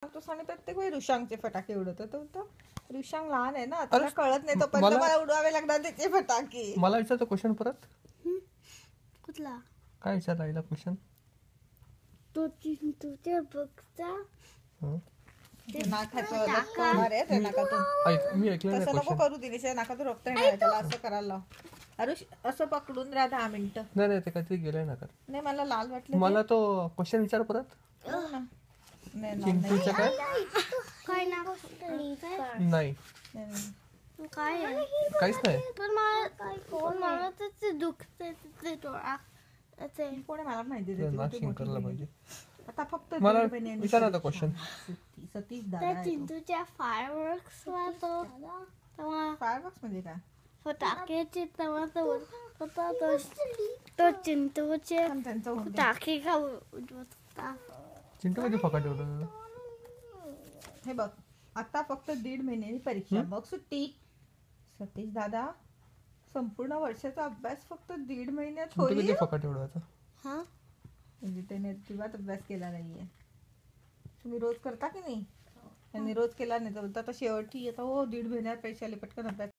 तो आणि प्रत्येक वेळी रुशांगचे फटाके उडवतो. तो रुशांग लहान आहे ना, त्याला कळत नाही तोपर्यंत मला उडवावे लागणार त्याचे फटाके. मला विचारतो क्वेश्चन परत. कुठला? काय विचारला हिला क्वेश्चन? तो चिंटूच्या बघता नाकाचं रक्त होणार आहे, ते नाकातून. मी ऐकलं नाही तसं नको क्वेश्चन. करू दिनेश, नाकातून रक्त येणार आहे, त्याला असं करायला लाव. अरुष असं पकडून राहा 10 मिनिटं. नाही ते काहीतरी गेलंय ना. नाही मला लाल वाटलं. मला तो क्वेश्चन विचार परत. हो ना. नाही चिंटूचं काय? काय ना नाही काय आहे? काहीच नाही. पण मला त्याचे दुखते ते डोळा ते कोणी मला माहिती ते देते. नाक शिंकरला पाहिजे. आता फक्त मला दीड महिन्यांनी विचारा आता क्वेश्चन. सतीश त्या दादा आहे तो. चिंटूच्या फायरवर्क्सला तो तेव्हा फायरवर्क्स म्हणजे काय? फटाक्याचे तेव्हा तो चिंटूचे पण त्यांचं होऊन दे. फटाके का उडवत होता. चिंटू कधी फकाट एवढं? हे बघ आता फक्त 1.5 महिन्यानी परीक्षा, मग सुट्टी. सतीश दादा संपूर्ण वर्षाचा अभ्यास फक्त 1.5 महिन्यात चिंटू होईल. कधी फकाट एवढं आता? हा म्हणजे त्याने अजिबात अभ्यास केला नाहीये. तुम्ही रोज करता की नाही? त्यांनी रोज केला नाही तर आता शेवटी आता हो 1.5 महिन्यात पैसे आले, पटकन अभ्यास